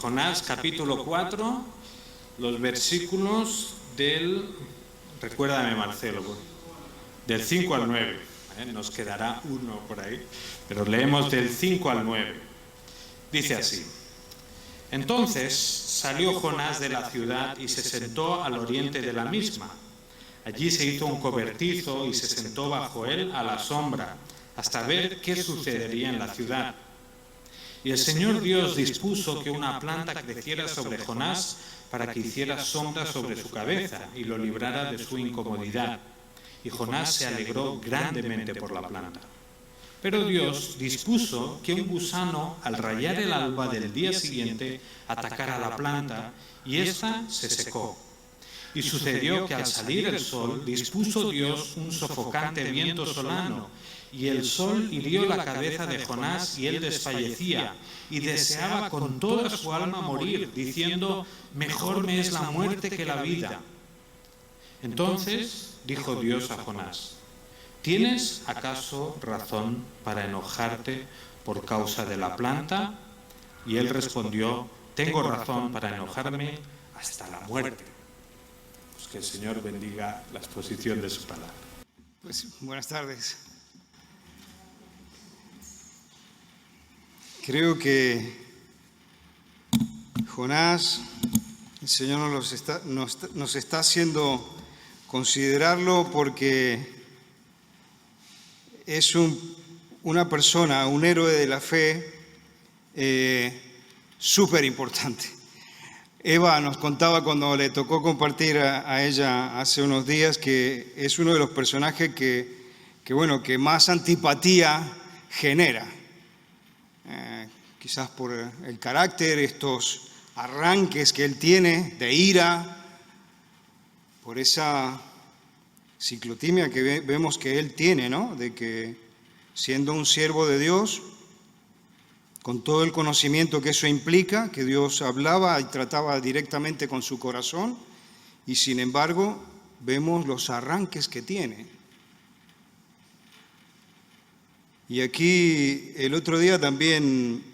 Jonás capítulo 4, los versículos del, recuérdame Marcelo, del 5 al 9, nos quedará uno por ahí, pero leemos del 5 al 9. Dice así: Entonces salió Jonás de la ciudad y se sentó al oriente de la misma. Allí se hizo un cobertizo y se sentó bajo él a la sombra, hasta ver qué sucedería en la ciudad. Y el Señor Dios dispuso que una planta creciera sobre Jonás para que hiciera sombra sobre su cabeza y lo librara de su incomodidad. Y Jonás se alegró grandemente por la planta. Pero Dios dispuso que un gusano, al rayar el alba del día siguiente, atacara la planta, y ésta se secó. Y sucedió que al salir el sol, dispuso Dios un sofocante viento solano, y el sol hirió la cabeza de Jonás, y él desfallecía, y deseaba con toda su alma morir, diciendo: mejor me es la muerte que la vida. Entonces dijo Dios a Jonás: ¿tienes acaso razón para enojarte por causa de la planta? Y él respondió: tengo razón para enojarme hasta la muerte. Pues que el Señor bendiga la exposición de su palabra. Pues buenas tardes. Creo que Jonás, el Señor nos está haciendo considerarlo porque es una persona, un héroe de la fe súper importante. Eva nos contaba cuando le tocó compartir a ella hace unos días que es uno de los personajes que más antipatía genera. Quizás por el carácter, estos arranques que él tiene de ira, por esa ciclotimia que vemos que él tiene, ¿no? De que siendo un siervo de Dios, con todo el conocimiento que eso implica, que Dios hablaba y trataba directamente con su corazón, y sin embargo vemos los arranques que tiene. Y aquí el otro día también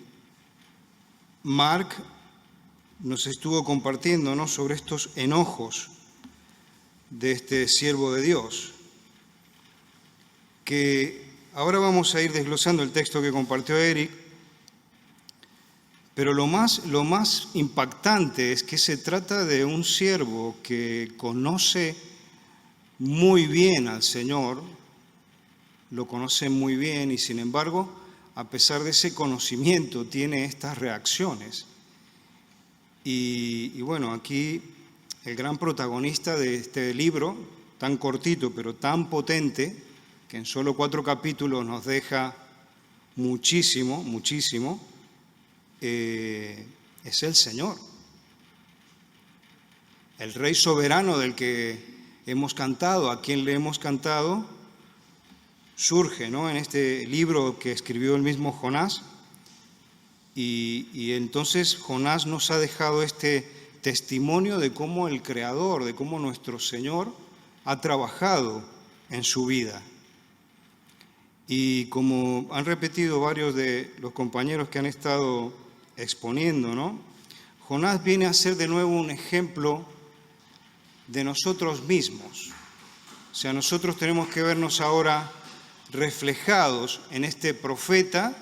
Mark nos estuvo compartiendo, ¿no?, sobre estos enojos de este siervo de Dios, que ahora vamos a ir desglosando el texto que compartió Eric, pero lo más impactante es que se trata de un siervo que conoce muy bien al Señor, lo conoce muy bien y sin embargo, a pesar de ese conocimiento, tiene estas reacciones. Y bueno, aquí el gran protagonista de este libro, tan cortito pero tan potente, que en solo 4 capítulos nos deja muchísimo, es el Señor. El Rey soberano del que hemos cantado, a quien le hemos cantado, surge, ¿no?, en este libro que escribió el mismo Jonás. Y entonces Jonás nos ha dejado este testimonio de cómo el Creador, de cómo nuestro Señor ha trabajado en su vida. Y como han repetido varios de los compañeros que han estado exponiendo, ¿no?, Jonás viene a ser de nuevo un ejemplo de nosotros mismos. O sea, nosotros tenemos que vernos ahora reflejados en este profeta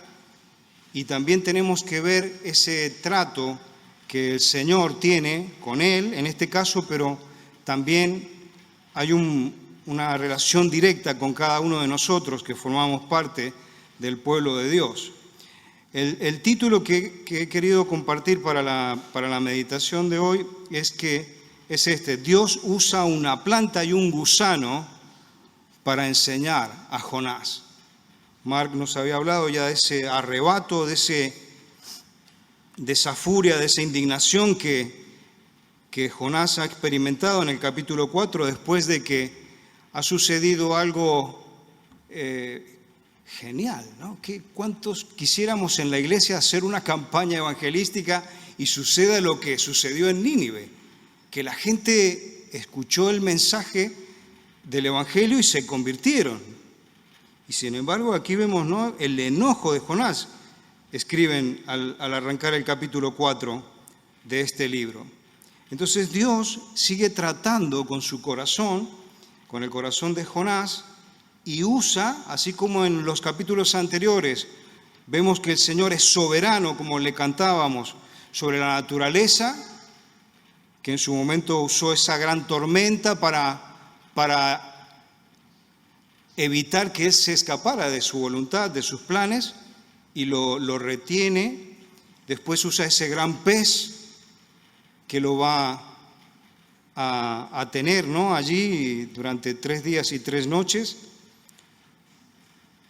y también tenemos que ver ese trato que el Señor tiene con él, en este caso, pero también hay una relación directa con cada uno de nosotros que formamos parte del pueblo de Dios. El título que he querido compartir para la meditación de hoy es este: Dios usa una planta y un gusano para enseñar a Jonás. Mark nos había hablado ya de ese arrebato, de esa furia, de esa indignación que Jonás ha experimentado en el capítulo 4 después de que ha sucedido algo genial, ¿no? ¿Cuántos quisiéramos en la iglesia hacer una campaña evangelística y suceda lo que sucedió en Nínive? Que la gente escuchó el mensaje del evangelio y se convirtieron. Y sin embargo aquí vemos, ¿no?, el enojo de Jonás. Escriben al arrancar el capítulo 4: de este libro. Entonces Dios sigue tratando con su corazón, con el corazón de Jonás, y usa, así como en los capítulos anteriores, vemos que el Señor es soberano, como le cantábamos, sobre la naturaleza, que en su momento usó esa gran tormenta para evitar que Él se escapara de su voluntad, de sus planes, y lo retiene. Después usa ese gran pez que lo va a tener, ¿no?, allí durante 3 días y 3 noches.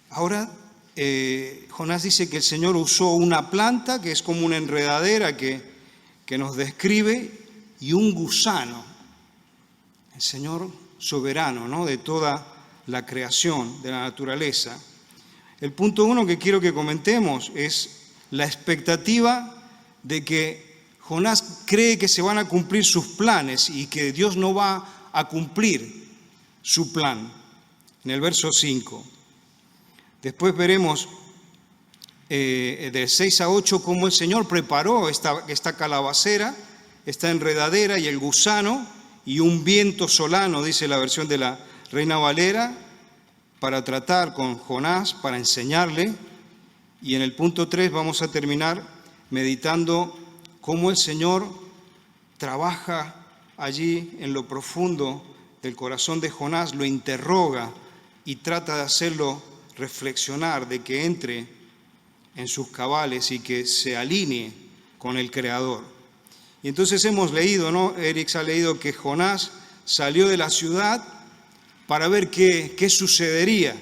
Ahora Jonás dice que el Señor usó una planta que es como una enredadera que nos describe, y un gusano. El Señor soberano, ¿no?, de toda la creación, de la naturaleza. El punto 1 que quiero que comentemos es la expectativa de que Jonás cree que se van a cumplir sus planes y que Dios no va a cumplir su plan. En el verso 5. Después veremos de 6 a 8 cómo el Señor preparó esta calabacera, esta enredadera y el gusano y un viento solano, dice la versión de la Reina Valera, para tratar con Jonás, para enseñarle. Y en el punto 3 vamos a terminar meditando cómo el Señor trabaja allí en lo profundo del corazón de Jonás, lo interroga y trata de hacerlo reflexionar, de que entre en sus cabales y que se alinee con el Creador. Y entonces hemos leído, ¿no? Eric ha leído que Jonás salió de la ciudad para ver qué sucedería.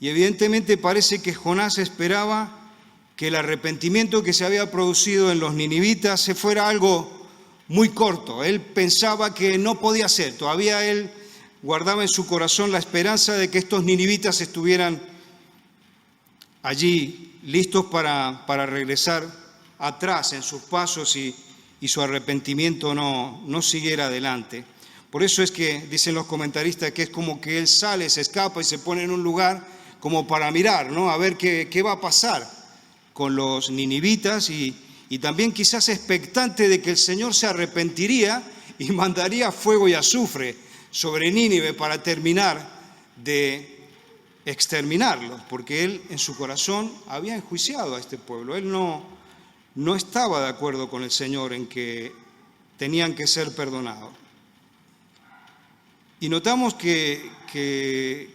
Y evidentemente parece que Jonás esperaba que el arrepentimiento que se había producido en los ninivitas se fuera algo muy corto. Él pensaba que no podía ser. Todavía él guardaba en su corazón la esperanza de que estos ninivitas estuvieran allí listos para regresar atrás en sus pasos y su arrepentimiento no siguiera adelante. Por eso es que dicen los comentaristas que es como que él sale, se escapa y se pone en un lugar como para mirar, ¿no?, a ver qué va a pasar con los ninivitas y también quizás expectante de que el Señor se arrepentiría y mandaría fuego y azufre sobre Nínive para terminar de exterminarlos, porque él en su corazón había enjuiciado a este pueblo. Él no estaba de acuerdo con el Señor en que tenían que ser perdonados. Y notamos que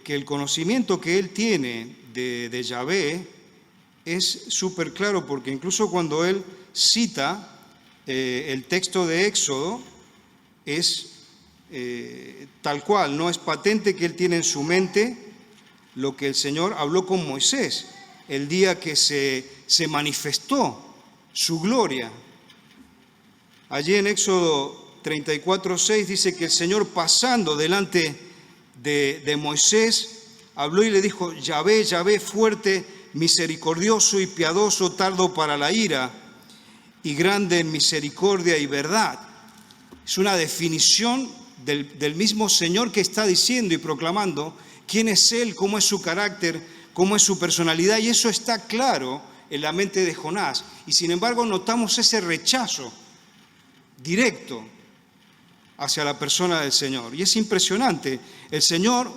el conocimiento que él tiene de Yahvé es súper claro, porque incluso cuando él cita el texto de Éxodo, es tal cual, no es patente que él tiene en su mente lo que el Señor habló con Moisés el día que se manifestó su gloria. Allí en Éxodo 34:6 dice que el Señor, pasando delante de Moisés, habló y le dijo: Yahvé, Yahvé, fuerte, misericordioso y piadoso, tardo para la ira y grande en misericordia y verdad. Es una definición del mismo Señor que está diciendo y proclamando quién es Él, cómo es su carácter, cómo es su personalidad, y eso está claro en la mente de Jonás. Y sin embargo notamos ese rechazo directo hacia la persona del Señor. Y es impresionante, el Señor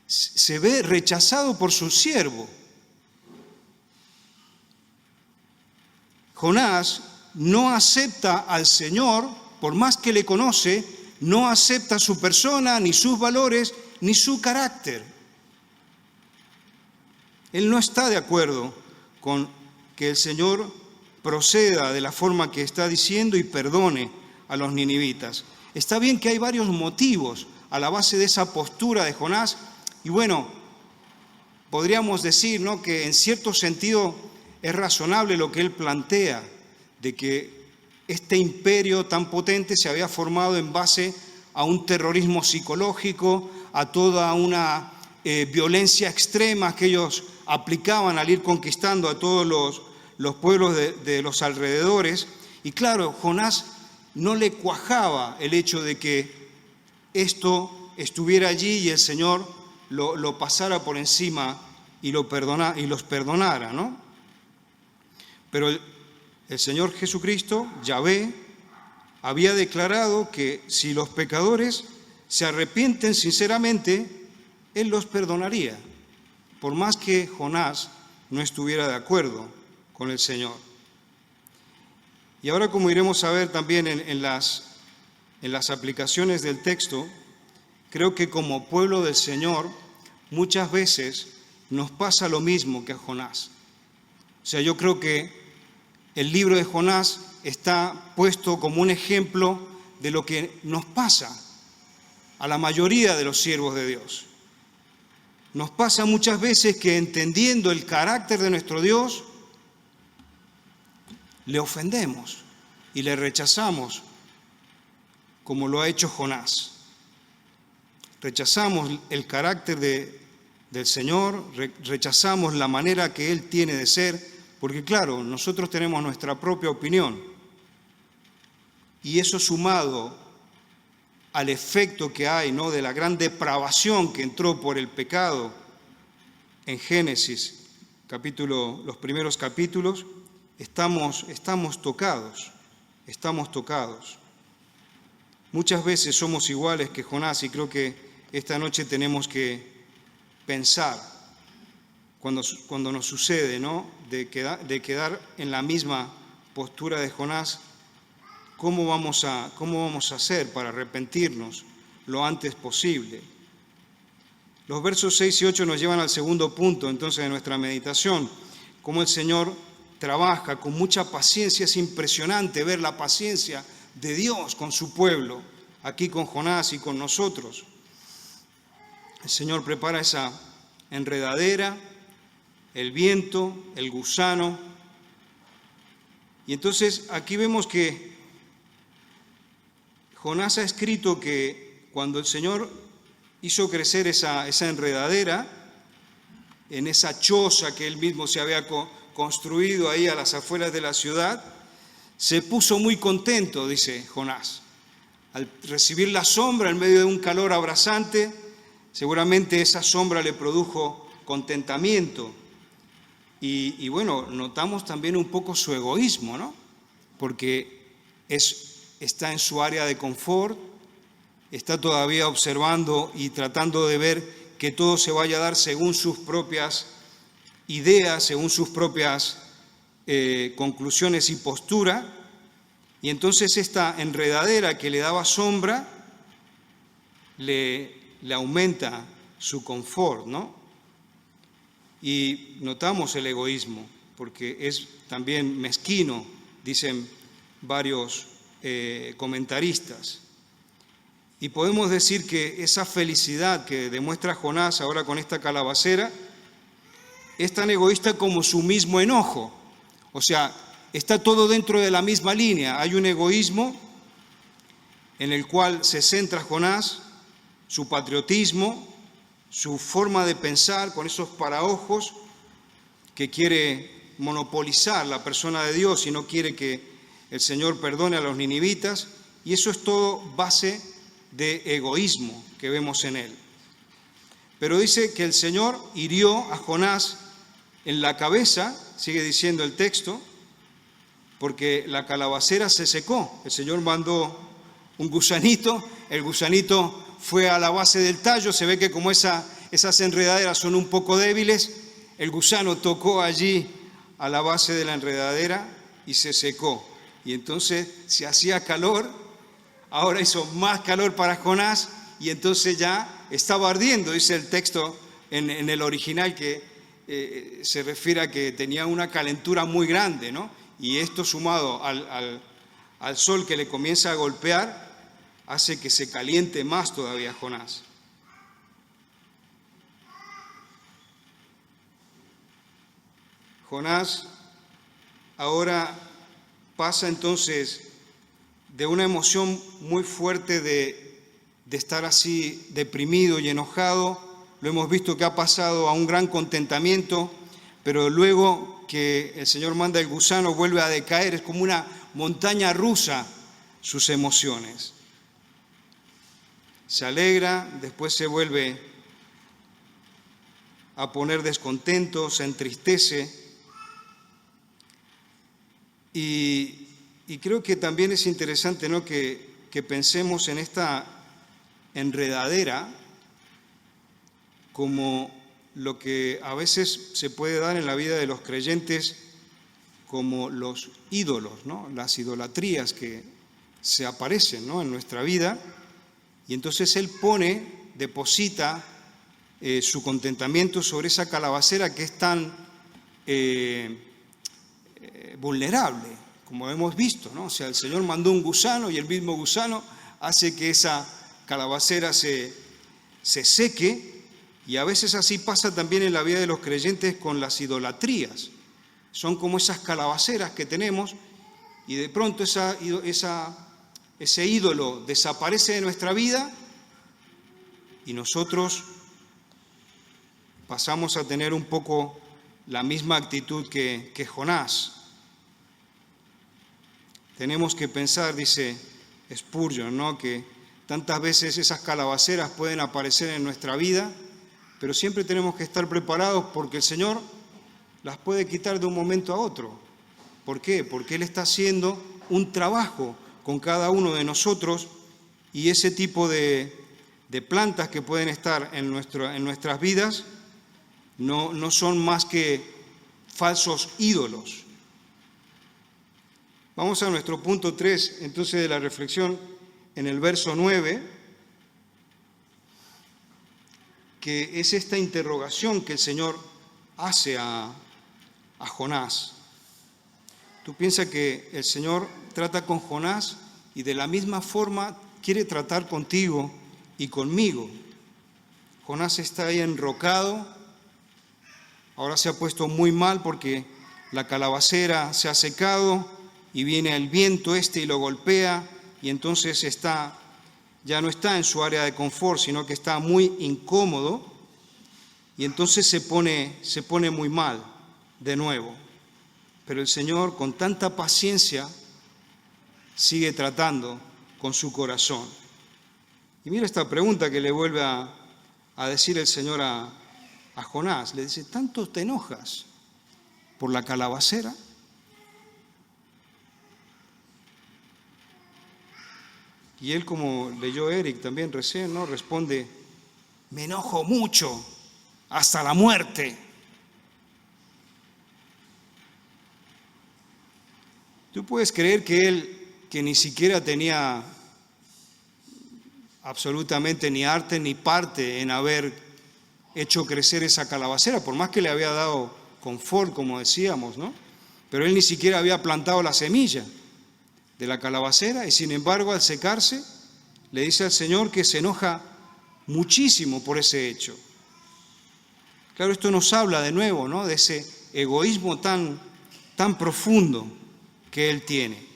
se ve rechazado por su siervo. Jonás no acepta al Señor, por más que le conoce, no acepta su persona, ni sus valores, ni su carácter. Él no está de acuerdo con que el Señor proceda de la forma que está diciendo y perdone a los ninivitas. Está bien que hay varios motivos a la base de esa postura de Jonás, y bueno, podríamos decir, ¿no?, que en cierto sentido es razonable lo que él plantea, de que este imperio tan potente se había formado en base a un terrorismo psicológico, a toda una violencia extrema que ellos aplicaban al ir conquistando a todos los pueblos de los alrededores. Y claro, Jonás no le cuajaba el hecho de que esto estuviera allí y el Señor lo pasara por encima y los perdonara, ¿no? Pero el Señor Jesucristo, Yahvé, había declarado que si los pecadores se arrepienten sinceramente, Él los perdonaría, por más que Jonás no estuviera de acuerdo con el Señor. Y ahora, como iremos a ver también en las aplicaciones del texto, creo que como pueblo del Señor muchas veces nos pasa lo mismo que a Jonás. O sea, yo creo que el libro de Jonás está puesto como un ejemplo de lo que nos pasa a la mayoría de los siervos de Dios. Nos pasa muchas veces que, entendiendo el carácter de nuestro Dios, le ofendemos y le rechazamos, como lo ha hecho Jonás. Rechazamos el carácter del Señor, rechazamos la manera que Él tiene de ser, porque claro, nosotros tenemos nuestra propia opinión. Y eso, sumado al efecto que hay, ¿no?, de la gran depravación que entró por el pecado en Génesis, los primeros capítulos, estamos tocados. Muchas veces somos iguales que Jonás, y creo que esta noche tenemos que pensar, cuando nos sucede, ¿no?, de quedar en la misma postura de Jonás, ¿cómo vamos a hacer para arrepentirnos lo antes posible? Los versos 6 y 8 nos llevan al segundo punto entonces de nuestra meditación, cómo el Señor trabaja con mucha paciencia. Es impresionante ver la paciencia de Dios con su pueblo, aquí con Jonás y con nosotros. El Señor prepara esa enredadera, el viento, el gusano, y entonces aquí vemos que Jonás ha escrito que cuando el Señor hizo crecer esa enredadera, en esa choza que él mismo se había construido ahí a las afueras de la ciudad, se puso muy contento, dice Jonás. Al recibir la sombra en medio de un calor abrasante, seguramente esa sombra le produjo contentamiento. Y bueno, notamos también un poco su egoísmo, ¿no? Porque está en su área de confort, está todavía observando y tratando de ver que todo se vaya a dar según sus propias ideas, según sus propias conclusiones y postura. Y entonces esta enredadera que le daba sombra le aumenta su confort, ¿no? Y notamos el egoísmo, porque es también mezquino, dicen varios comentaristas. Y podemos decir que esa felicidad que demuestra Jonás ahora con esta calabacera es tan egoísta como su mismo enojo. O sea, está todo dentro de la misma línea. Hay un egoísmo en el cual se centra Jonás, su patriotismo, su forma de pensar con esos paraojos, que quiere monopolizar la persona de Dios y no quiere que el Señor perdone a los ninivitas, y eso es todo base de egoísmo que vemos en él. Pero dice que el Señor hirió a Jonás en la cabeza, sigue diciendo el texto, porque la calabacera se secó. El Señor mandó un gusanito, el gusanito fue a la base del tallo, se ve que como esas enredaderas son un poco débiles, el gusano tocó allí a la base de la enredadera y se secó. Y entonces se hacía calor, ahora hizo más calor para Jonás y entonces ya estaba ardiendo, dice el texto en el original, que se refiere a que tenía una calentura muy grande, ¿no? Y esto, sumado al sol que le comienza a golpear, hace que se caliente más todavía Jonás. Jonás ahora pasa entonces de una emoción muy fuerte de estar así deprimido y enojado. Lo hemos visto que ha pasado a un gran contentamiento, pero luego que el Señor manda el gusano vuelve a decaer. Es como una montaña rusa sus emociones. Se alegra, después se vuelve a poner descontento, se entristece. Y creo que también es interesante, ¿no?, que pensemos en esta enredadera como lo que a veces se puede dar en la vida de los creyentes como los ídolos, ¿no?, las idolatrías que se aparecen, ¿no?, en nuestra vida, y entonces Él deposita su contentamiento sobre esa calabacera que es tan vulnerable, como hemos visto, ¿no? O sea, el Señor mandó un gusano y el mismo gusano hace que esa calabacera se seque, y a veces así pasa también en la vida de los creyentes con las idolatrías. Son como esas calabaceras que tenemos y de pronto ese ídolo desaparece de nuestra vida y nosotros pasamos a tener un poco la misma actitud que Jonás. Tenemos que pensar, dice Spurgeon, ¿no?, que tantas veces esas calabaceras pueden aparecer en nuestra vida, pero siempre tenemos que estar preparados porque el Señor las puede quitar de un momento a otro. ¿Por qué? Porque Él está haciendo un trabajo con cada uno de nosotros y ese tipo de plantas que pueden estar en nuestras vidas no son más que falsos ídolos. Vamos a nuestro punto 3, entonces, de la reflexión, en el verso 9, que es esta interrogación que el Señor hace a Jonás. Tú piensas que el Señor trata con Jonás y de la misma forma quiere tratar contigo y conmigo. Jonás está ahí enrocado, ahora se ha puesto muy mal porque la calabacera se ha secado y viene el viento y lo golpea, y entonces ya no está en su área de confort, sino que está muy incómodo, y entonces se pone muy mal de nuevo. Pero el Señor, con tanta paciencia, sigue tratando con su corazón. Y mira esta pregunta que le vuelve a decir el Señor a Jonás. Le dice: ¿tanto te enojas por la calabacera? Y él, como leyó Eric también recién, ¿no?, responde: me enojo mucho, hasta la muerte. ¿Tú puedes creer que él, que ni siquiera tenía absolutamente ni arte ni parte en haber hecho crecer esa calabacera, por más que le había dado confort, como decíamos, ¿no?, pero él ni siquiera había plantado la semilla de la calabacera, y sin embargo, al secarse, le dice al Señor que se enoja muchísimo por ese hecho? Claro, esto nos habla de nuevo, ¿no?, de ese egoísmo tan profundo que Él tiene.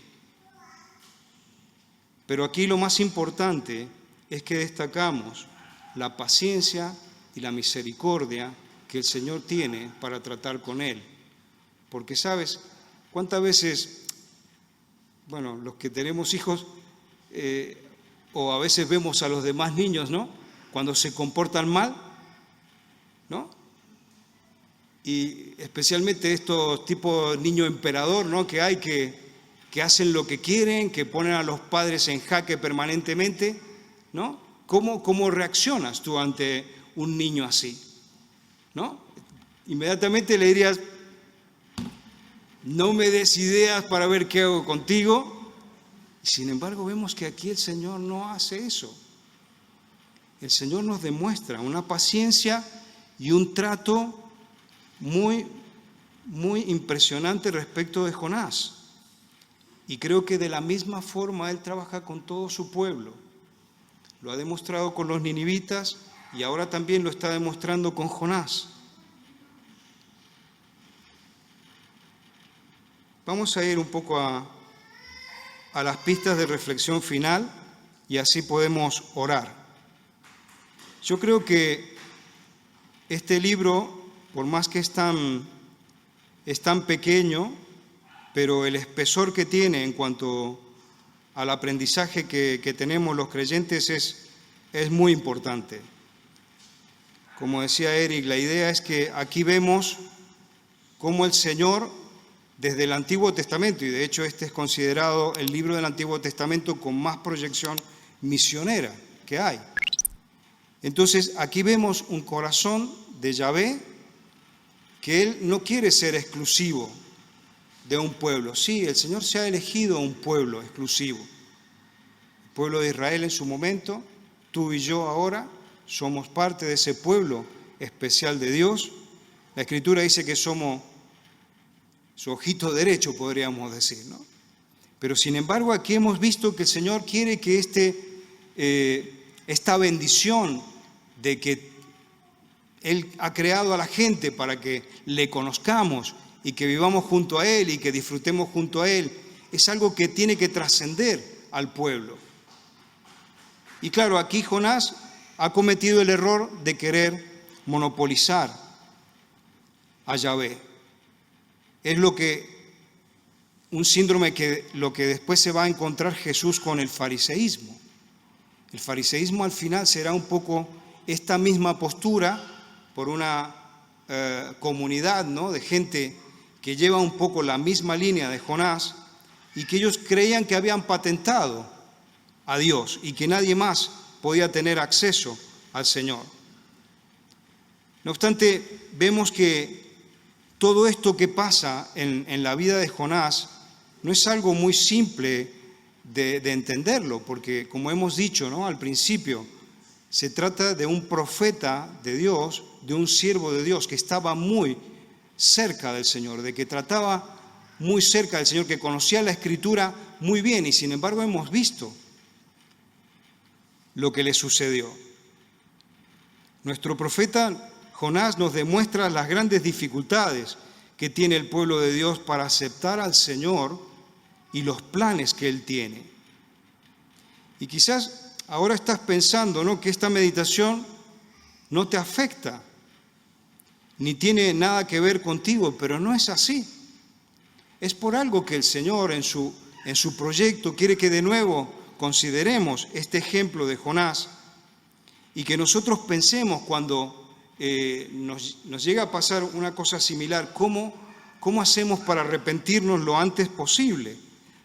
Pero aquí lo más importante es que destacamos la paciencia y la misericordia que el Señor tiene para tratar con Él. Porque, ¿sabes cuántas veces, bueno, los que tenemos hijos, o a veces vemos a los demás niños, ¿no?, cuando se comportan mal, ¿no?, y especialmente estos tipos niño emperador, ¿no?, que hay que hacen lo que quieren, que ponen a los padres en jaque permanentemente, ¿no? ¿Cómo reaccionas tú ante un niño así? ¿No? Inmediatamente le dirías: no me des ideas para ver qué hago contigo. Sin embargo, vemos que aquí el Señor no hace eso. El Señor nos demuestra una paciencia y un trato muy, muy impresionante respecto de Jonás. Y creo que de la misma forma Él trabaja con todo su pueblo. Lo ha demostrado con los ninivitas y ahora también lo está demostrando con Jonás. Vamos a ir un poco a las pistas de reflexión final y así podemos orar. Yo creo que este libro, por más que es tan pequeño, pero el espesor que tiene en cuanto al aprendizaje que tenemos los creyentes es muy importante. Como decía Eric, la idea es que aquí vemos cómo el Señor desde el Antiguo Testamento, y de hecho este es considerado el libro del Antiguo Testamento con más proyección misionera que hay. Entonces aquí vemos un corazón de Yahvé que Él no quiere ser exclusivo de un pueblo. Sí, el Señor se ha elegido un pueblo exclusivo. El pueblo de Israel en su momento, tú y yo ahora somos parte de ese pueblo especial de Dios. La Escritura dice que somos su ojito derecho, podríamos decir, ¿no? Pero sin embargo aquí hemos visto que el Señor quiere que esta bendición de que Él ha creado a la gente para que le conozcamos y que vivamos junto a Él y que disfrutemos junto a Él, es algo que tiene que trascender al pueblo. Y claro, aquí Jonás ha cometido el error de querer monopolizar a Yahvé. Es un síndrome que lo que después se va a encontrar Jesús con el fariseísmo. El fariseísmo al final será un poco esta misma postura por una comunidad, ¿no?, de gente que lleva un poco la misma línea de Jonás y que ellos creían que habían patentado a Dios y que nadie más podía tener acceso al Señor. No obstante, vemos que todo esto que pasa en la vida de Jonás no es algo muy simple de entenderlo, porque como hemos dicho, ¿no?, al principio, se trata de un profeta de Dios, de un siervo de Dios que estaba muy cerca del Señor, de que trataba muy cerca del Señor, que conocía la Escritura muy bien, y sin embargo hemos visto lo que le sucedió. Nuestro profeta Jonás nos demuestra las grandes dificultades que tiene el pueblo de Dios para aceptar al Señor y los planes que Él tiene. Y quizás ahora estás pensando, ¿no?, que esta meditación no te afecta, ni tiene nada que ver contigo, pero no es así. Es por algo que el Señor en su proyecto quiere que de nuevo consideremos este ejemplo de Jonás y que nosotros pensemos cuando nos llega a pasar una cosa similar, ¿cómo hacemos para arrepentirnos lo antes posible?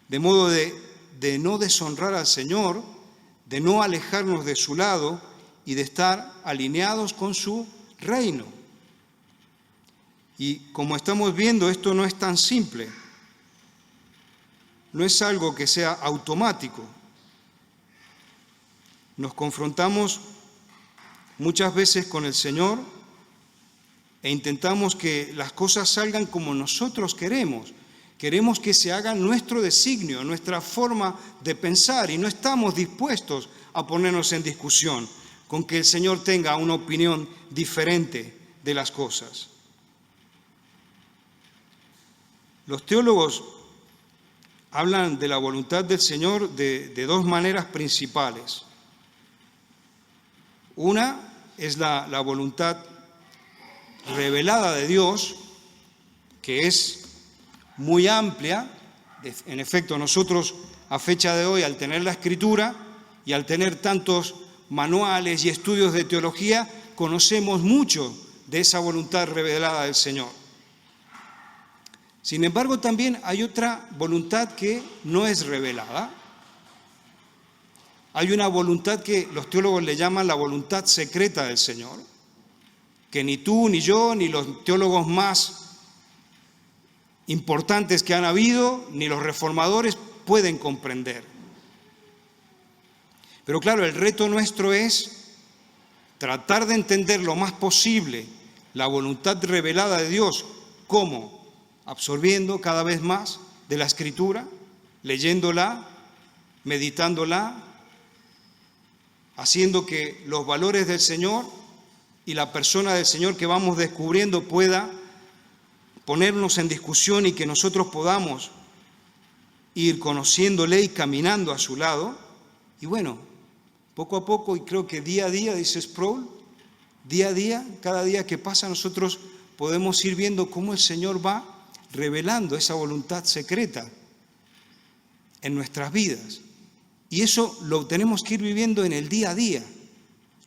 De modo de no deshonrar al Señor, de no alejarnos de su lado y de estar alineados con su reino. Y como estamos viendo, esto no es tan simple, no es algo que sea automático. Nos confrontamos muchas veces con el Señor e intentamos que las cosas salgan como nosotros queremos. Queremos que se haga nuestro designio, nuestra forma de pensar, y no estamos dispuestos a ponernos en discusión con que el Señor tenga una opinión diferente de las cosas. Los teólogos hablan de la voluntad del Señor de dos maneras principales. Una es la voluntad revelada de Dios, que es muy amplia. En efecto, nosotros a fecha de hoy, al tener la Escritura y al tener tantos manuales y estudios de teología, conocemos mucho de esa voluntad revelada del Señor. Sin embargo, también hay otra voluntad que no es revelada. Hay una voluntad que los teólogos le llaman la voluntad secreta del Señor, que ni tú, ni yo, ni los teólogos más importantes que han habido, ni los reformadores pueden comprender. Pero claro, el reto nuestro es tratar de entender lo más posible la voluntad revelada de Dios. ¿Cómo? Absorbiendo cada vez más de la Escritura, leyéndola, meditándola, haciendo que los valores del Señor y la persona del Señor que vamos descubriendo pueda ponernos en discusión y que nosotros podamos ir conociéndole y caminando a su lado. Y bueno, poco a poco, y creo que día a día, dice Sproul, día a día, cada día que pasa, nosotros podemos ir viendo cómo el Señor va revelando esa voluntad secreta en nuestras vidas. Y eso lo tenemos que ir viviendo en el día a día.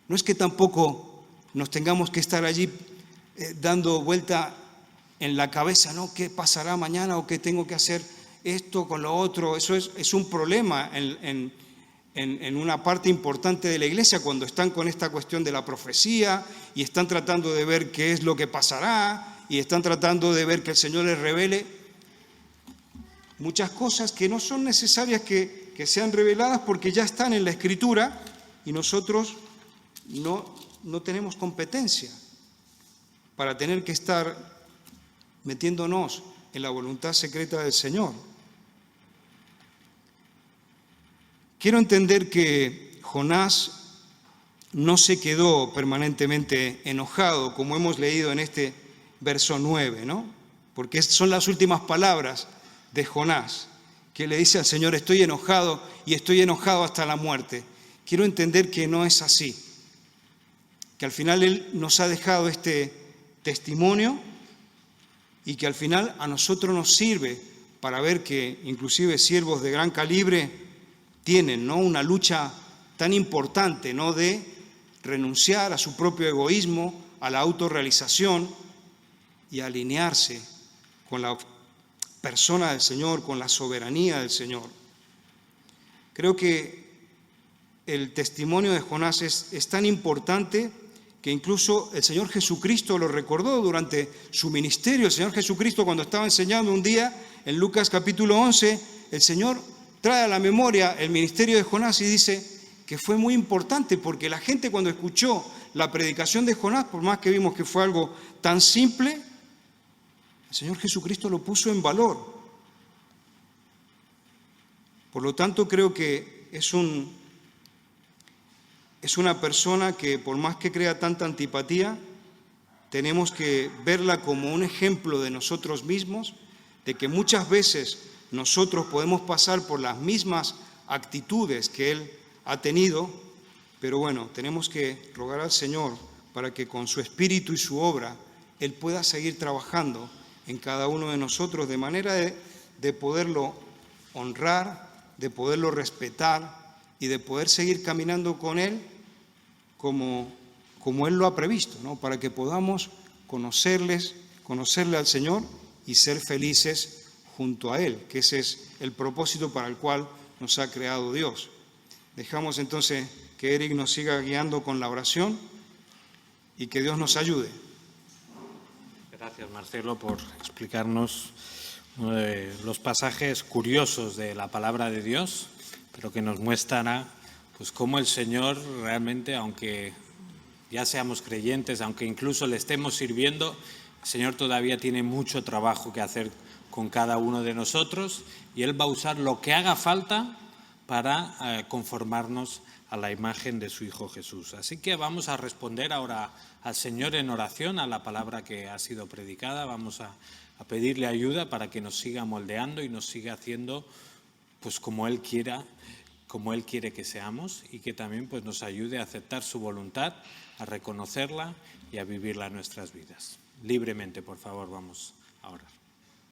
No es que tampoco nos tengamos que estar allí dando vuelta en la cabeza, ¿no? ¿Qué pasará mañana o qué tengo que hacer esto con lo otro? Eso es un problema en una parte importante de la iglesia cuando están con esta cuestión de la profecía y están tratando de ver qué es lo que pasará y están tratando de ver que el Señor les revele muchas cosas que no son necesarias que sean reveladas porque ya están en la Escritura y nosotros no tenemos competencia para tener que estar metiéndonos en la voluntad secreta del Señor. Quiero entender que Jonás no se quedó permanentemente enojado, como hemos leído en este verso 9, ¿no? Porque son las últimas palabras de Jonás, que le dice al Señor, estoy enojado y estoy enojado hasta la muerte. Quiero entender que no es así, que al final Él nos ha dejado este testimonio y que al final a nosotros nos sirve para ver que inclusive siervos de gran calibre tienen, ¿no?, una lucha tan importante, ¿no?, de renunciar a su propio egoísmo, a la autorrealización y alinearse con la persona del Señor, con la soberanía del Señor. Creo que el testimonio de Jonás es tan importante que incluso el Señor Jesucristo lo recordó durante su ministerio. El Señor Jesucristo, cuando estaba enseñando un día en Lucas capítulo 11, el Señor trae a la memoria el ministerio de Jonás y dice que fue muy importante porque la gente cuando escuchó la predicación de Jonás, por más que vimos que fue algo tan simple, el Señor Jesucristo lo puso en valor. Por lo tanto, creo que es una persona que, por más que crea tanta antipatía, tenemos que verla como un ejemplo de nosotros mismos, de que muchas veces nosotros podemos pasar por las mismas actitudes que Él ha tenido, pero bueno, tenemos que rogar al Señor para que con su espíritu y su obra Él pueda seguir trabajando en cada uno de nosotros de manera de poderlo honrar, de poderlo respetar y de poder seguir caminando con Él como Él lo ha previsto, ¿no?, para que podamos conocerle al Señor y ser felices junto a Él, que ese es el propósito para el cual nos ha creado Dios. Dejamos entonces que Eric nos siga guiando con la oración y que Dios nos ayude. Gracias, Marcelo, por explicarnos los pasajes curiosos de la palabra de Dios, pero que nos muestran pues cómo el Señor realmente, aunque ya seamos creyentes, aunque incluso le estemos sirviendo, el Señor todavía tiene mucho trabajo que hacer con cada uno de nosotros y Él va a usar lo que haga falta para conformarnos a la imagen de su Hijo Jesús. Así que vamos a responder ahora al Señor en oración, a la palabra que ha sido predicada. Vamos a pedirle ayuda para que nos siga moldeando y nos siga haciendo pues como Él quiera, como Él quiere que seamos, y que también pues nos ayude a aceptar su voluntad, a reconocerla y a vivirla en nuestras vidas. Libremente, por favor, vamos a orar.